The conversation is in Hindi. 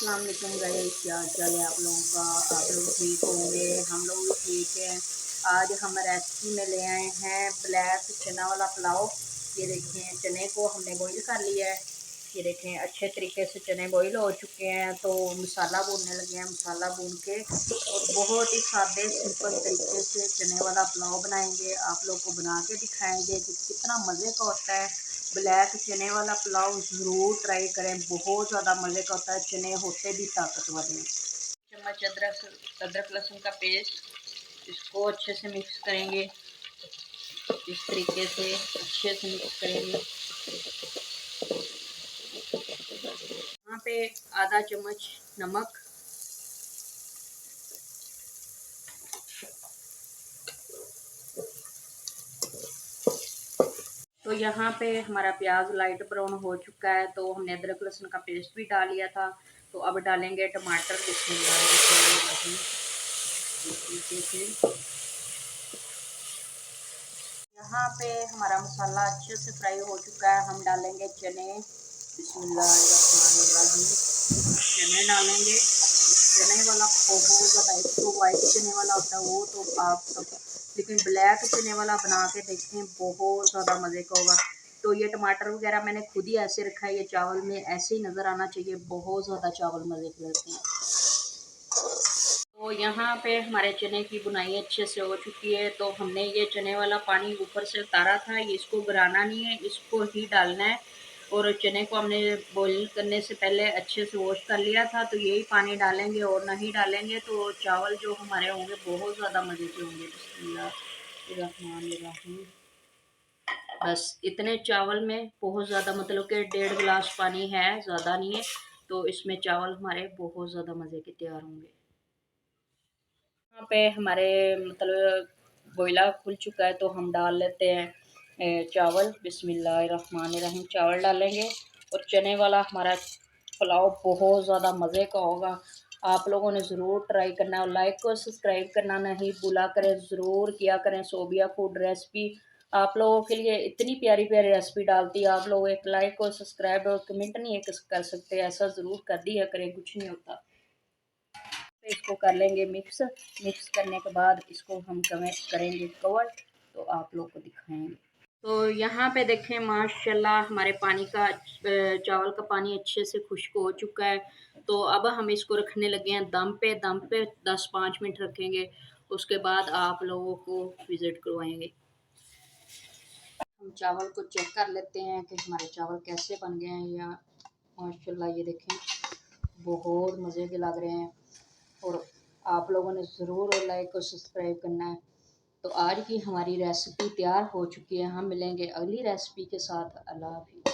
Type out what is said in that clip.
अस्सलाम वालेकुम गाइस, क्या चल है आप लोगों का। आप लोग ठीक होंगे, हम लोग भी ठीक हैं। आज हम रेसिपी में ले आए हैं ब्लैक चना वाला पुलाव। ये देखें, चने को हमने बॉईल कर लिया है। ये देखें, अच्छे तरीके से चने बॉईल हो चुके हैं। तो मसाला भूनने लगे हैं। मसाला भून के और बहुत ही सादे सिंपल तरीके से चने वाला पुलाव बनाएंगे। आप लोग को बना के दिखाएंगे कि कितना मज़े का होता है। ब्लैक चने वाला पुलाव ज़रूर ट्राई करें, बहुत ज़्यादा मज़े का होता है। चने होते भी ताकतवर हैं। चम्मच अदरक लहसुन का पेस्ट, इसको अच्छे से मिक्स करेंगे। इस तरीके से अच्छे से मिक्स करेंगे। यहाँ पे आधा चम्मच नमक, तो यहाँ पे हमारा प्याज लाइट ब्राउन हो चुका है। तो हमने अदरक लहसुन का पेस्ट भी डाल लिया था। तो अब डालेंगे टमाटर। यहाँ पे हमारा मसाला अच्छे से फ्राई हो चुका है। हम डालेंगे चने। बिस्मिल्लाहिर्रहमानिर्रहीम। चने डालेंगे। चने वाला बहुत ज़्यादा, एक तो वाइट चने वाला होता है वो तो आप सब, लेकिन ब्लैक चने वाला बना के देखें, बहुत ज़्यादा मज़े का होगा। तो ये टमाटर वगैरह मैंने खुद ही ऐसे रखा है। ये चावल में ऐसे ही नज़र आना चाहिए, बहुत ज़्यादा चावल मज़े के लगते हैं। तो यहाँ पे हमारे चने की बुनाई अच्छे से हो चुकी है। तो हमने ये चने वाला पानी ऊपर से उतारा था, इसको गिराना नहीं है, इसको ही डालना है। और चने को हमने बॉईल करने से पहले अच्छे से वॉश कर लिया था। तो यही पानी डालेंगे और नहीं डालेंगे तो चावल जो हमारे होंगे बहुत ज़्यादा मज़े के होंगे। बिस्मिल्लाहिर्रहमानिर्रहीम। बस इतने चावल में बहुत ज़्यादा, मतलब कि 1.5 गिलास पानी है, ज़्यादा नहीं है। तो इसमें चावल हमारे बहुत ज़्यादा मज़े के तैयार होंगे। यहाँ पे हमारे मतलब गोइला खुल चुका है। तो हम डाल लेते हैं चावल। बिस्मिल्लाहिर्रहमानिर्रहीम। चावल डालेंगे और चने वाला हमारा पुलाव बहुत ज़्यादा मज़े का होगा। आप लोगों ने ज़रूर ट्राई करना है और लाइक और सब्सक्राइब करना नहीं भूला करें, ज़रूर किया करें। सोबिया फूड रेसिपी आप लोगों के लिए इतनी प्यारी प्यारी रेसिपी डालती है। आप लोग एक लाइक और सब्सक्राइब और कमेंट नहीं कर सकते, ऐसा ज़रूर कर दिया करें, कुछ नहीं होता। इसको कर लेंगे मिक्स। मिक्स करने के बाद इसको हम करेंगे कवर। तो आप लोग को दिखाएंगे। तो यहाँ पे देखें, माशाल्लाह हमारे पानी का चावल का पानी अच्छे से खुश्क हो चुका है। तो अब हम इसको रखने लगे हैं दम पे। दम पे 10-5 मिनट रखेंगे। उसके बाद आप लोगों को विज़िट करवाएंगे। हम चावल को चेक कर लेते हैं कि हमारे चावल कैसे बन गए हैं। या माशाल्लाह ये देखें, बहुत मज़े के लग रहे हैं। और आप लोगों ने ज़रूर लाइक और सब्सक्राइब करना है। तो आज की हमारी रेसिपी तैयार हो चुकी है। हम मिलेंगे अगली रेसिपी के साथ। अल्लाह हाफ़िज़।